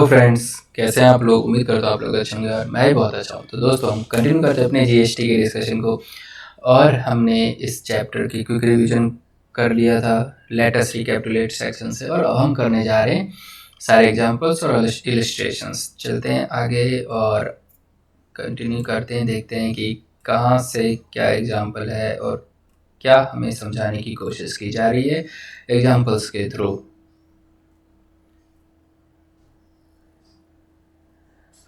Hello friends, कैसे हैं आप लोग। उम्मीद करता हूँ आप लोग अच्छे होंगे और मैं भी बहुत अच्छा हूँ। तो दोस्तों, हम कंटिन्यू करते हैं अपने जीएसटी के डिस्कशन को। और हमने इस चैप्टर की क्विक रिवीजन कर लिया था लेटेस्ट रिकैपिटुलेट सेक्शन से, और अब हम करने जा रहे हैं सारे एग्जांपल्स और इलिस्ट्रेशंस। चलते हैं आगे और कंटिन्यू करते हैं, देखते हैं कि कहाँ से क्या एग्जाम्पल है और क्या हमें समझाने की कोशिश की जा रही है एग्जाम्पल्स के थ्रू।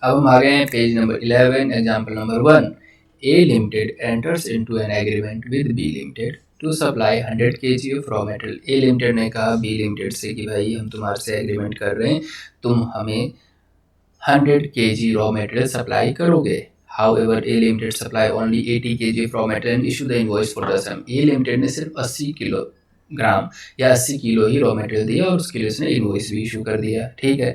अब हम आ गए हैं page number 11, example number 1। A Limited enters into an agreement with B Limited to supply 100 kg of raw material। A Limited ने कहा B Limited से कि भाई हम तुम्हारे से एग्रीमेंट कर रहे हैं, तुम हमें 100 kg raw material सप्लाई करोगे। However, A Limited supply only 80 kg of raw material and issue the invoice for the same। A Limited ने सिर्फ 80 किलोग्राम या 80 किलो ही रॉ मटेरियल दिया और उसके लिए उसने इनवॉइस भी इशू कर दिया। ठीक है।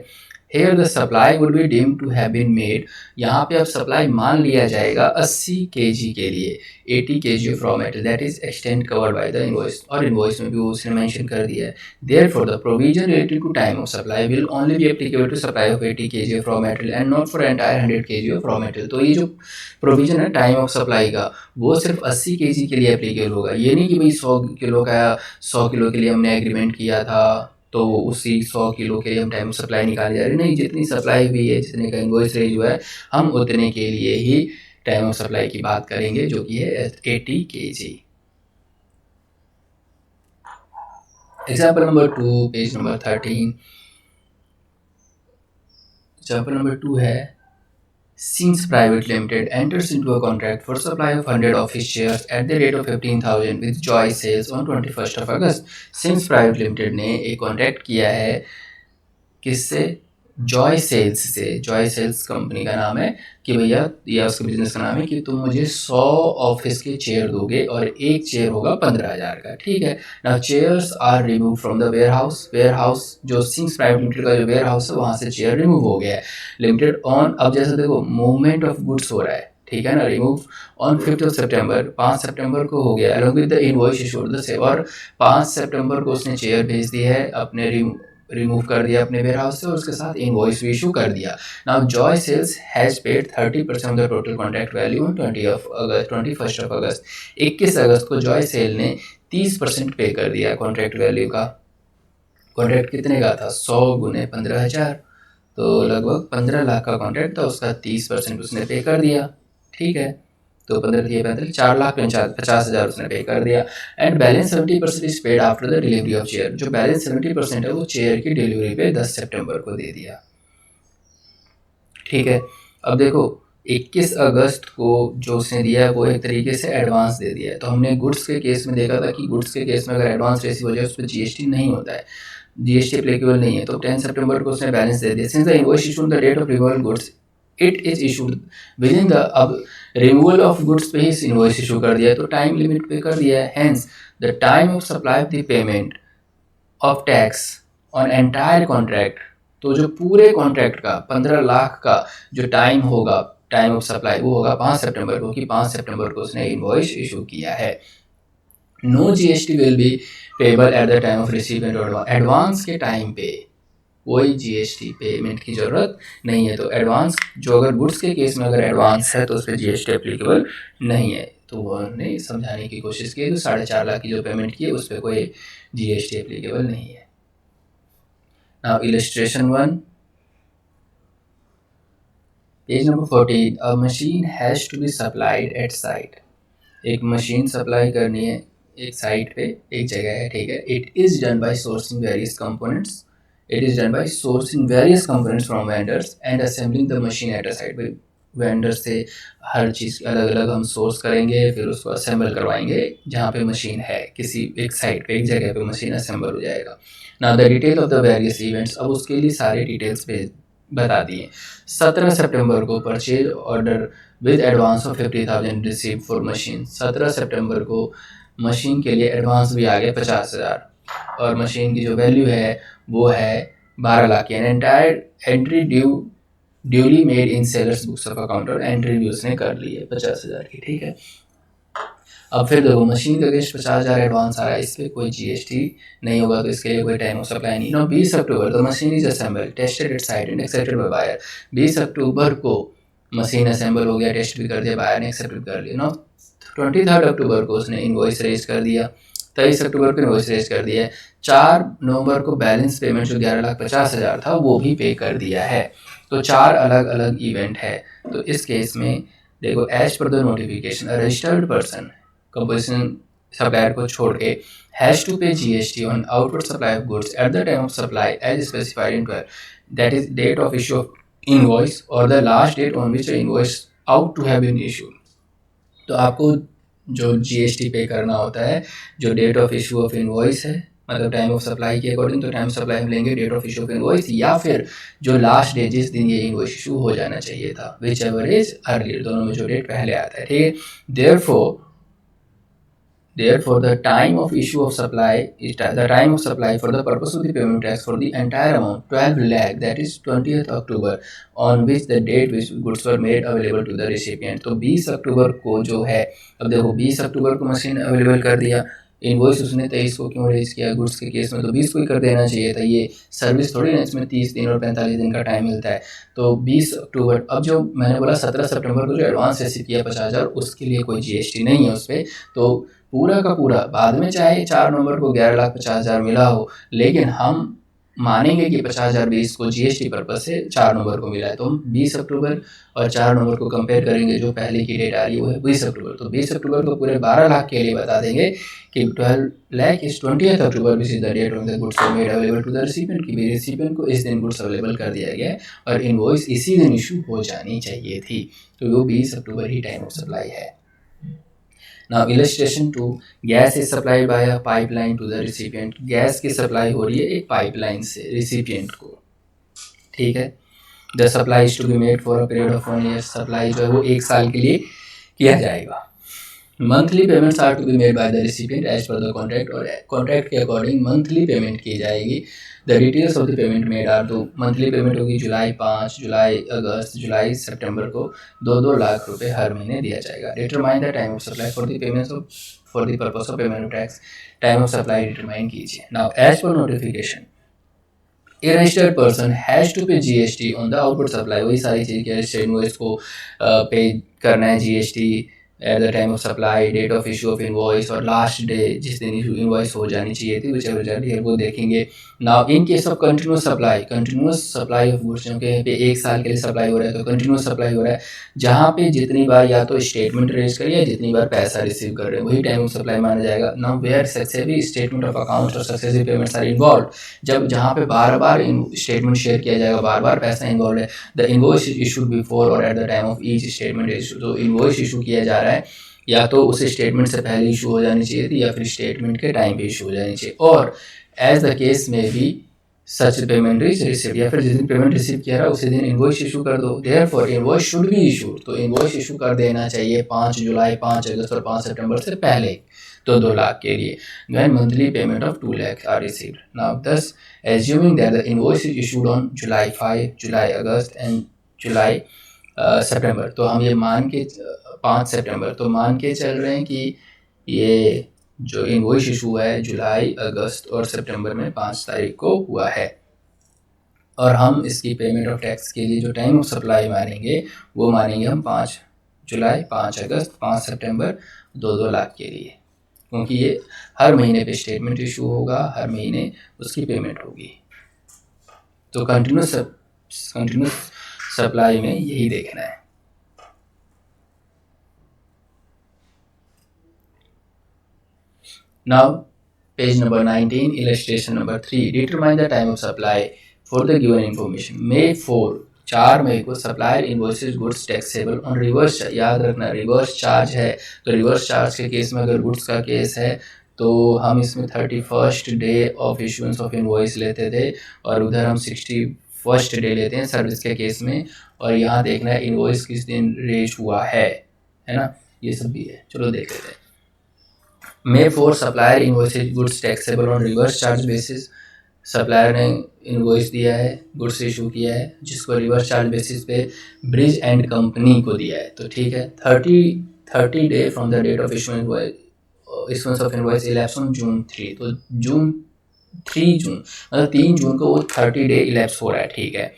Here the supply would be deemed to have been made। यहाँ पे अब सप्लाई मान लिया जाएगा 80 kg के लिए 80 kg of raw material that is extent covered by the invoice। और इनवॉइस में भी वो उसने मेंशन कर दिया है। Therefore the provision related to time of supply will only be applicable to supply of 80 kg of raw material and not for entire 100 kg of raw material। तो ये जो प्रोविजन है टाइम ऑफ सप्लाई का, वो सिर्फ 80 kg के लिए applicable होगा। ये नहीं कि भाई 100 किलो का 100 किलो के लिए हमने एग्रीमेंट किया था तो उसी 100 किलो के लिए हम टाइम सप्लाई निकाल जा रहे हैं। नहीं, जितनी सप्लाई हुई है, जितने का इनवॉइस रेज हुआ है, हम उतने के लिए ही टाइम ऑफ सप्लाई की बात करेंगे, जो कि है 80 kg। Example number 2, page number 13। Example number 2 है Sims Private Limited enters into a contract for supply of 100 office chairs at the rate of 15,000 with Joy Sales on 21st of August। Sims Private Limited ने एक contract किया है किससे? Joy sales से। Joy sales company का नाम है कि भैया, या उसके बिजनेस का नाम है कि तुम मुझे 100 ऑफिस के चेयर दोगे और एक चेयर होगा 15,000 का। ठीक है। Now chairs are remove from the warehouse जो सिंग्स प्राइवेट लिमिटेड का जो वेयर हाउस है, वहां से चेयर रिमूव हो गया है। लिमिटेड ऑन, अब जैसे देखो मूवमेंट ऑफ गुड्स हो रहा है, ठीक है ना, रिमूव ऑन 5 सितंबर, 5 सितंबर को हो गया along with the invoice issued the same. और 5 सितंबर को उसने चेयर भेज दी है, अपने रिमूव कर दिया अपने वेयर हाउस से, और उसके साथ इनवॉइस भी इशू कर दिया। Now Joy Sales has paid 30% of the total contract value on 21st of August. 21 अगस्त को जॉय सेल ने 30% पे कर दिया कॉन्ट्रैक्ट वैल्यू का। कॉन्ट्रैक्ट कितने का था? 100 गुने 15,000, तो लगभग 15 लाख का कॉन्ट्रैक्ट था, उसका 30% उसने पे कर दिया। ठीक है, तो 15 दिए 45, 4,50,000 उसने पे कर दिया। And balance 70% is paid after the delivery of chair. जो बैलेंस 70% है वो चेयर की डिलीवरी पे 10 सितंबर को दे दिया। ठीक है। अब देखो 21 अगस्त को जो उसने दिया है वो एक तरीके से एडवांस दे दिया है। तो हमने गुड्स के केस में देखा था कि गुड्स के केस में अगर एडवांस रिसीव हो जाए उस पर जीएसटी नहीं होता है, जीएसटी एप्लीकेबल नहीं है। तो 10 सितंबर को उसने बैलेंस दे दिया। Since the invoice issued the date of removal goods it is issued with in the, अब रिमूवल ऑफ गुड्स पे ही इनवॉइस इशू कर दिया, तो टाइम लिमिट पे कर दिया है। Hence the time of supply of the payment of tax on entire contract, तो जो पूरे कॉन्ट्रैक्ट का 15 लाख का जो टाइम होगा, टाइम ऑफ सप्लाई, वो होगा 5 सितंबर को, कि 5 सितंबर को उसने इनवॉइस इशू किया है। No GST will be payable at the time of receivement और एडवांस के टाइम पे कोई जीएसटी पेमेंट की जरूरत नहीं है। तो एडवांस जो, अगर गुड्स के केस में अगर एडवांस है तो उस पर जीएसटी एप्लीकेबल नहीं है। तो उन्होंने समझाने की कोशिश की, तो 4.5 लाख की जो पेमेंट की है उस पर कोई जीएसटी एप्लीकेबल नहीं है। Now illustration 1, page number 14। A machine has to be supplied at site. एक मशीन सप्लाई करनी है एक साइट पे, एक जगह है, ठीक है। It is done by sourcing various components, it is done by sourcing various components from vendors and assembling the machine at a site. Vendor से हर चीज़ अलग अलग हम सोर्स करेंगे, फिर उसको असेंबल करवाएंगे जहाँ पे मशीन है, किसी एक साइट पे, एक जगह पे मशीन असेंबल हो जाएगा। ना the detail of the various events, अब उसके लिए सारे डिटेल्स पे बता दिए। 17 सितंबर को purchase order with advance of 50,000 receive for machine. 17 सितंबर को मशीन के लिए एडवांस भी आ गया 50,000, और मशीन की जो वैल्यू है वो है 12 लाख। यानी entire entry duly made in sellers books of account, और एंट्री भी उसने कर ली है 50,000 की। ठीक है। अब फिर देखो मशीन का अगेंस्ट 50,000 एडवांस आ रहा है, इस पर कोई जीएसटी नहीं होगा, तो इसके लिए कोई टाइम ऑफ सप्लाई नहीं। 20 October the machine is assembled tested at site and accepted by buyer. 20 अक्टूबर को मशीन असेंबल हो गया, टेस्ट भी कर दिया, बायर ने एक्सेप्ट कर लिया। 23 अक्टूबर को उसने इनवॉइस रेज कर दिया, 23 अक्टूबर को इनवॉइस रेज कर दिया है। 4 नवंबर को बैलेंस पेमेंट जो 11,50,000 था वो भी पे कर दिया है। तो 4 अलग अलग इवेंट है। तो इस केस में देखो, as per the notification registered person composition supplier को छोड़ के has to pay GST on outward supply of goods at the time of supply as specified in 12, that is date of issue of invoice और the last date on which invoice ought to have been issued. तो आपको जो GST pay करना होता है, जो date of issue of invoice है, मतलब टाइम ऑफ सप्लाई के अकॉर्डिंग, तो टाइम सप्लाई में लेंगे date of issue of invoice, या फिर जो लास्ट डे जिस दिन ये इनवॉइस इशू हो जाना चाहिए था, विच एवर इज अर्लियर, दोनों में जो डेट पहले आता है, ठीक है। Therefore, the time of issue of supply is the time of supply for the purpose of the payment tax for the entire amount 12 lakh, that is 20th October, on which the date which goods were made available to the recipient। तो 20 अक्टूबर को जो है, अब देखो 20 अक्टूबर को machine available कर दिया, इनवॉइस उसने 23 को क्यों रेज किया गुड्स के केस में, तो 20 को ही कर देना चाहिए था। ये सर्विस थोड़ी ना, इसमें 30 दिन और 45 दिन का टाइम मिलता है। तो 20 अक्टूबर, अब जो मैंने बोला 17 सितंबर को जो एडवांस रिसीव किया 50,000, उसके लिए कोई जीएसटी नहीं है उस पर। तो पूरा का पूरा बाद में चाहे 4 नवंबर को 11,50,000 मिला हो, लेकिन हम मानेंगे कि 50,000 20 को जीएसटी पर्पज से 4 नवंबर को मिला है। तो हम 20 अक्टूबर और 4 नवंबर को कंपेयर करेंगे, जो पहले की डेट आ रही है वो है 20 अक्टूबर। तो 20 अक्टूबर को पूरे 12 लाख के लिए बता देंगे कि 12 lakh is 20th October which is the date of the goods made available to the recipient, कि रिसिपिएंट को इस दिन गुड्स अवेलेबल कर दिया गया है और इनवॉइस इसी दिन इशू हो जानी चाहिए थी। तो वो 20 अक्टूबर ही टाइम ऑफ सप्लाई है। Now illustration 2, gas is supplied by a pipeline to the recipient। Gas की सप्लाई हो रही है एक पाइपलाइन से रिसिपिएंट को, ठीक है। The supply is to be made for a period of 1 year। सप्लाई जो है वो 1 साल के लिए किया जाएगा। Monthly payments are to be made by the recipient as per the contract, और कॉन्ट्रैक्ट के अकॉर्डिंग मंथली पेमेंट की जाएगी। The details of the payment made are, तो मंथली पेमेंट होगी जुलाई 5, जुलाई अगस्त, जुलाई सितंबर को 2-2 लाख रुपए हर महीने दिया जाएगा। Determine the time of supply for the payments of for the purpose of payment of tax. Time of supply determine कीजिए। Now as per notification a registered person has to pay GST on the output supply. वही सारी चीज़ के registered invoice को pay करना है GST at the time of supply, date of issue of invoice और last day जिस दिन invoice हो जानी चाहिए थी, विच एवर वो देखेंगे। Now in case of continuous supply of goods, क्योंकि यहाँ पे 1 साल के लिए सप्लाई हो रहा है, तो कंटिन्यूस सप्लाई हो रहा है, जहाँ पे जितनी बार या तो स्टेटमेंट रेज करिए, जितनी बार पैसा रिसीव कर रहे हैं, वही टाइम ऑफ सप्लाई माना जाएगा। Now where successive statement of account और सक्सेसिव पेमेंट्स आर इन्वॉल्व, जब जहाँ पे बार बार स्टेटमेंट शेयर किया जाएगा, बार बार पैसा इन्वॉल्व है, द इनवॉइस इशूड बिफोर और eight the time of each statement issue. तो इनवॉइस इशू किया जा रहा है, या तो उस स्टेटमेंट से पहले इशू हो जानी चाहिए थी, या फिर स्टेटमेंट के टाइम पे इशू हो जानी चाहिए। और एज द केस में भी सच पेमेंट इज रिसीव, या फिर जिस दिन पेमेंट रिसीव किया रहा उसी दिन इनवॉइस इशू कर दो। Therefore invoice should be issued, तो इनवॉइस इशू कर देना चाहिए 5 जुलाई, 5 अगस्त और 5 सितंबर से पहले, तो 2 लाख के लिए, when monthly payment of 2 lakh are received। Now thus assuming that the invoice is issued on July 5, July, August and July सितंबर, तो हम ये मान के 5 सितंबर तो मान के चल रहे हैं कि ये जो इनवॉइस इशू है जुलाई, अगस्त और सितंबर में 5 तारीख को हुआ है, और हम इसकी पेमेंट ऑफ टैक्स के लिए जो टाइम ऑफ सप्लाई मानेंगे वो मानेंगे हम 5 जुलाई, 5 अगस्त, 5 सितंबर, 2-2 लाख के लिए, क्योंकि ये हर महीने पे स्टेटमेंट इशू होगा, हर महीने उसकी पेमेंट होगी। तो कंटिन्यूस सप्लाई में यही देखना है। Now page number 19, illustration number 3, determine the time of supply for the given information। May 4, 4 मई को supplier invoices goods taxable on reverse, याद रखना रिवर्स चार्ज है, तो रिवर्स चार्ज के केस में अगर गुड्स का केस है तो हम इसमें 31st day of issuance of invoice लेते थे, और उधर हम 61st डे लेते हैं सर्विस के केस में, और यहाँ देखना है इनवॉइस किस दिन रेज हुआ है ना, ये सब भी है। चलो देख लेते हैं। May 4, supplier invoices goods taxable on reverse charge basis. Supplier ने इनवॉइस दिया है, गुड्स इशू किया है, जिसको रिवर्स चार्ज बेसिस पे ब्रिज एंड कंपनी को दिया है, तो ठीक है। 30 day from the date of issuance of invoice elapsed on June 3, तो जून 3 जून मतलब 3 जून को वो 30 डे इलेप्स हो रहा है, ठीक है।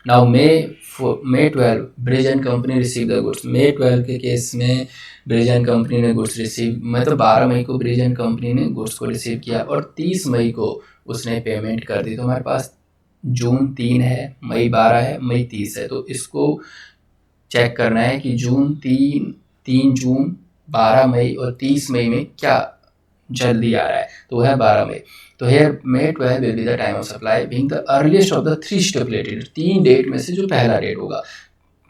Now May 12 bridge and company receive the goods. May 12 के केस में ब्रिज एंड कंपनी ने गुड्स रिसीव, मतलब 12 मई को ब्रिज एंड कंपनी ने गुड्स को रिसीव किया और 30 मई को उसने पेमेंट कर दी। तो हमारे पास जून 3 है, मई 12 है, मई 30 है। तो इसको चेक करना है कि जून 3 जून 12 मई और 30 मई में क्या जल्दी आ रहा है, तो वह है 12 मई। तो here May 12 will be the time of supply being the earliest of the 3 stipulated. 3 date में से जो पहला डेट होगा,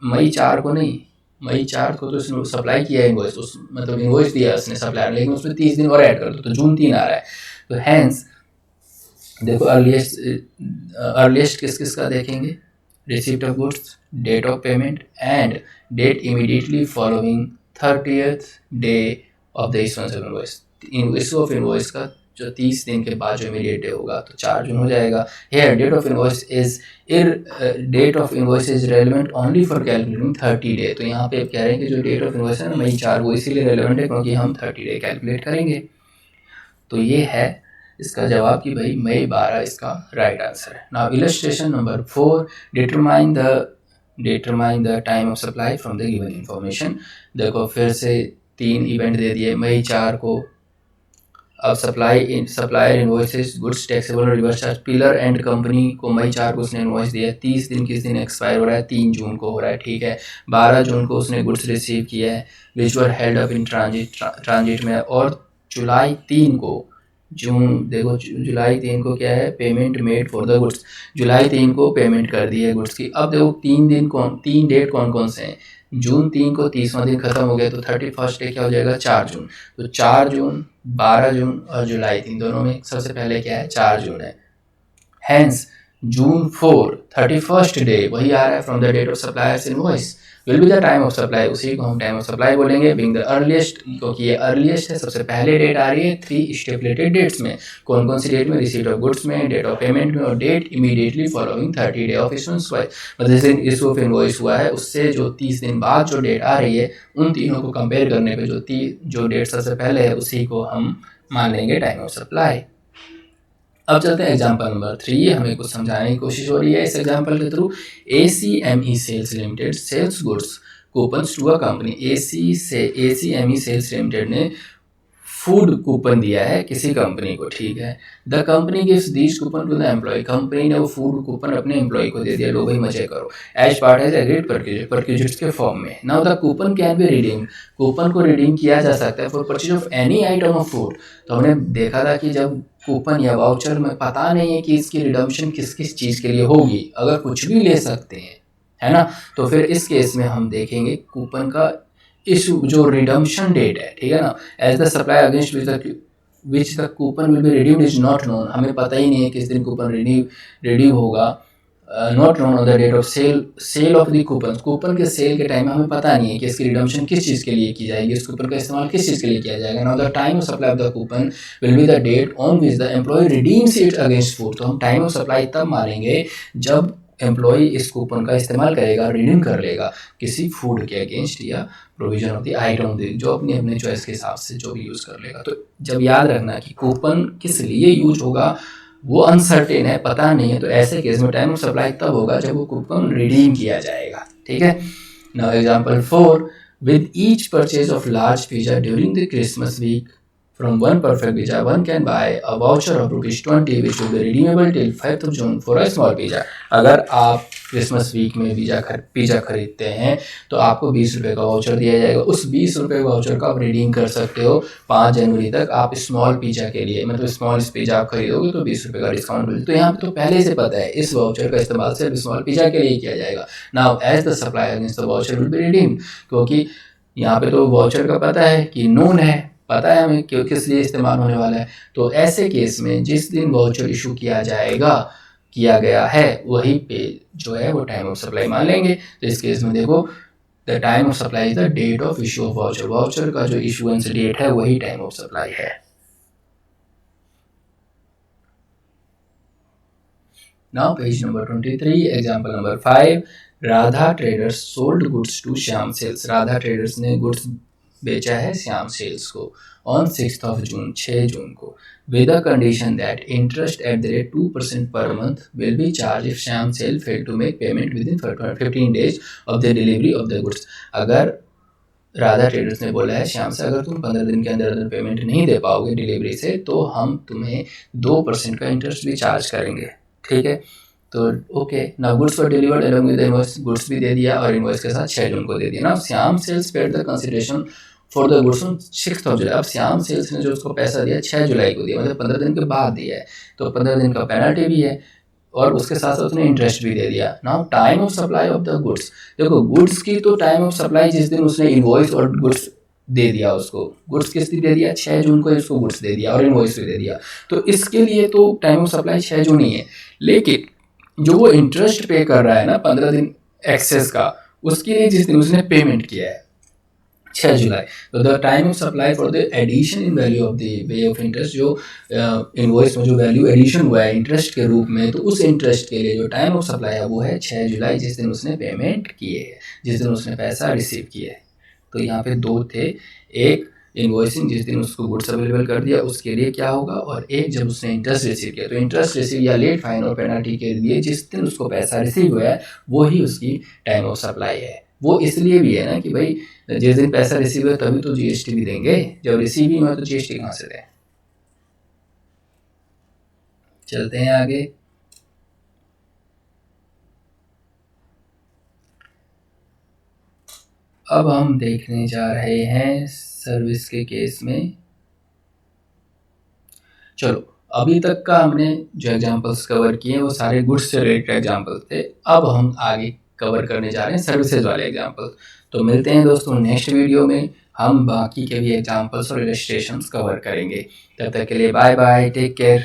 मई 4 को नहीं, मई 4 को तो उसने सप्लाई किया इनवॉइस, उस मतलब इनवॉइस दिया उसने सप्लायर, लेकिन उसमें 30 दिन और ऐड कर दो तो जून 3 आ रहा है। तो हैंस देखो अर्लीस्ट किस किस का देखेंगे, receipt of goods, date of payment and date immediately following 30th day of the issuance of invoice. Issue of invoice का जो 30 दिन के बाद जो इमीडिएट डे होगा तो 4 जून हो जाएगा। Here date of invoice is relevant only for calculating 30 day. तो यहाँ पे कह रहे हैं कि जो डेट ऑफ इनवॉइस है ना मई 4, वो इसीलिए रेलिवेंट है क्योंकि हम 30 डे कैलकुलेट करेंगे। तो ये है इसका जवाब कि भाई मई 12 इसका राइट आंसर है। Now illustration number 4, determine the time of supply from the given information. देखो फिर से 3 इवेंट दे दिए मई 4 को। अब सप्लायर इनवॉइसेस गुड्स टैक्सेबल और reverse charge, pillar and company को मई 4 को उसने इनवॉइस दिया। 30 दिन किस दिन एक्सपायर हो रहा है, 3 जून को हो रहा है, ठीक है। 12 जून को उसने गुड्स रिसीव किया है which were held up in transit में। और जुलाई 3 को देखो जुलाई 3 को क्या है, payment made for the goods. जुलाई 3 को पेमेंट कर दी है गुड्स की। अब देखो 3 डेट कौन कौन से हैं, जून 3 को 30वां दिन खत्म हो गया तो 31st डे क्या हो जाएगा, 4 जून। तो 4 जून, 12 जून और जुलाई 3 दोनों में सबसे पहले क्या है, 4 जून है। हैंस जून 4 31st डे वही आ रहा है from the date of suppliers invoice will be the time of supply, उसी को हम टाइम ऑफ सप्लाई बोलेंगे। बीइंग द अर्लीस्ट, क्योंकि ये अर्लीस्ट है, सबसे पहले डेट आ रही है 3 स्टिपुलेटेड डेट्स में। कौन कौन सी डेट में, रिसीट ऑफ गुड्स में, डेट ऑफ पेमेंट में और date immediately following 30 day of issuance. मतलब जिस दिन इशू ऑफ इनवॉइस हुआ है उससे जो 30 दिन बाद जो डेट आ रही है उन तीनों को कंपेयर करने पे जो डेट सबसे पहले है उसी को हम मान लेंगे टाइम ऑफ सप्लाई। अब चलते हैं एग्जाम्पल नंबर 3। हमें कुछ समझाने की कोशिश हो रही है इस एग्जाम्पल के थ्रू। ACME sales limited sells goods coupons to a company. ACME sales limited ने फूड कूपन दिया है किसी कंपनी को, ठीक है। The company gives these coupon to the employee. Company ने वो फूड कूपन अपने एम्प्लॉय को दे दिया, लो भाई मजे करो, as part as agreed perquisites के फॉर्म में। Now the coupon can be redeem, coupon को रिडीम किया जा सकता है for purchase of any item of food. तो हमने देखा था कि जब कूपन या वाउचर में पता नहीं है कि इसकी रिडम्पशन किस किस चीज़ के लिए होगी, अगर कुछ भी ले सकते हैं, है ना। तो फिर इस केस में हम देखेंगे कूपन का इशू जो रिडम्पशन डेट है, ठीक है ना, as the supply against which the coupon will be redeemed is not known. हमें पता ही नहीं है किस दिन कूपन रिडीम होगा। Not known on the date of sale of the coupon के सेल के टाइम में हमें पता नहीं है कि इसकी रिडम्पशन किस चीज़ के लिए की जाएगी, इस कूपन का इस्तेमाल किस चीज़ के लिए किया जाएगा। Now the time of supply of the coupon will be the date on which the employee redeems it against food. तो हम टाइम ऑफ सप्लाई तब मानेंगे जब एम्प्लॉय इस कूपन का इस्तेमाल करेगा, रिडीम कर लेगा किसी फूड के अगेंस्ट या प्रोविजन ऑफ द आइटम जो अपने चॉइस के हिसाब से जो भी यूज़ कर लेगा। तो जब याद रखना कि कूपन किस लिए यूज होगा वो अनसर्टेन है, पता नहीं है, तो ऐसे केस में टाइम ऑफ सप्लाई तब होगा जब वो कूपन रिडीम किया जाएगा, ठीक है। Now example 4, with each purchase of large pizza during the Christmas week from one perfect pizza, one can buy a voucher of ₹20 which will be redeemable till 5th of June for a small pizza। अगर आप Christmas week में pizza खरीदते हैं तो आपको 20 रुपये का voucher दिया जाएगा। उस 20 रुपये वाउचर का आप रिडीम कर सकते हो 5 जनवरी तक। आप स्मॉल पिज़्ज़ा के लिए, मतलब स्मॉल पिज़्ज़ा आप खरीदोगे तो 20 रुपये का डिस्काउंट मिले। तो यहाँ पे तो पहले से पता है इस वाउचर का इस्तेमाल सिर्फ स्मॉल पिज़्ज़ा के लिए किया जाएगा। Now as the supply against the voucher will be redeemed, क्योंकि यहाँ पे तो वाउचर का पता है कि नोन है, पता है हमें क्यों किस लिए इस्तेमाल होने वाला है। तो ऐसे केस में जिस दिन वाउचर इशू किया गया है वही पे जो है वो टाइम ऑफ सप्लाई मान लेंगे। तो इस केस में देखो the time of supply is the date of issue of voucher. Voucher का जो इशूएंस डेट है वही टाइम ऑफ सप्लाई है। Now page number 23, example number 5। Radha traders sold goods to Shyam sales. Radha traders ने गुड्स बेचा है श्याम सेल्स को ऑन 6 जून को with the condition that interest at the rate 2% per month will be charged if Shyam Sale fail to make payment within 15 days of the delivery of the goods। अगर Radha traders ने बोला है श्याम से अगर तुम 15 दिन के अंदर अंदर पेमेंट नहीं दे पाओगे डिलीवरी से तो हम तुम्हें 2% का इंटरेस्ट भी चार्ज करेंगे। ठीक है, तो ओके ना goods were delivered along with invoice, goods भी दे दिया और इनवॉइस के साथ 6 जून को दे दिया ना। Shyam sales paid the consideration for the goods on 6 July. अब श्याम सेल्स ने जो उसको पैसा दिया 6 जुलाई को दिया, मतलब 15 दिन के बाद दिया है, तो 15 दिन का पेनल्टी भी है और उसके साथ साथ उसने इंटरेस्ट भी दे दिया। Now time of supply of the goods, देखो गुड्स की तो टाइम ऑफ सप्लाई जिस दिन उसने इनवॉइस और गुड्स दे दिया, उसको गुड्स किस दिन दे दिया, 6 जून को उसको गुड्स दे दिया और इनवॉइस भी दे दिया, तो इसके लिए तो टाइम ऑफ सप्लाई 6 जून ही है। लेकिन जो वो इंटरेस्ट पे कर रहा है ना 15 दिन एक्सेस का, उसके लिए जिस दिन उसने पेमेंट किया है 6 जुलाई, तो the time of supply for the addition in value of the way of interest, जो इनवॉइस में जो वैल्यू एडिशन हुआ है इंटरेस्ट के रूप में, तो उस इंटरेस्ट के लिए जो टाइम ऑफ सप्लाई है वो है 6 जुलाई, जिस दिन उसने पेमेंट किए है, जिस दिन उसने पैसा रिसीव किया है। तो यहाँ पे दो थे, एक इनवॉइसिंग जिस दिन उसको गुड्स अवेलेबल कर दिया उसके लिए क्या होगा, और एक जब उसने इंटरेस्ट रिसीव किया। तो इंटरेस्ट रिसीव या लेट फाइन और पेनल्टी के लिए जिस दिन उसको पैसा रिसीव हुआ है वो ही उसकी टाइम ऑफ सप्लाई है। वो इसलिए भी है ना कि भाई जिस दिन पैसा रिसीव हुआ तभी तो जीएसटी भी देंगे, जब रिसीव ही हुआ तो जीएसटी कहाँ से दें। चलते हैं आगे। अब हम देखने जा रहे हैं सर्विस के केस में। चलो अभी तक का हमने जो एग्जांपल्स कवर किए वो सारे गुड्स से रिलेटेड एग्जांपल्स थे, अब हम आगे कवर करने जा रहे हैं सर्विसेज वाले एग्जांपल। तो मिलते हैं दोस्तों नेक्स्ट वीडियो में, हम बाकी के भी एग्जांपल्स और इलस्ट्रेशंस कवर करेंगे। तब तक के लिए बाय बाय, टेक केयर।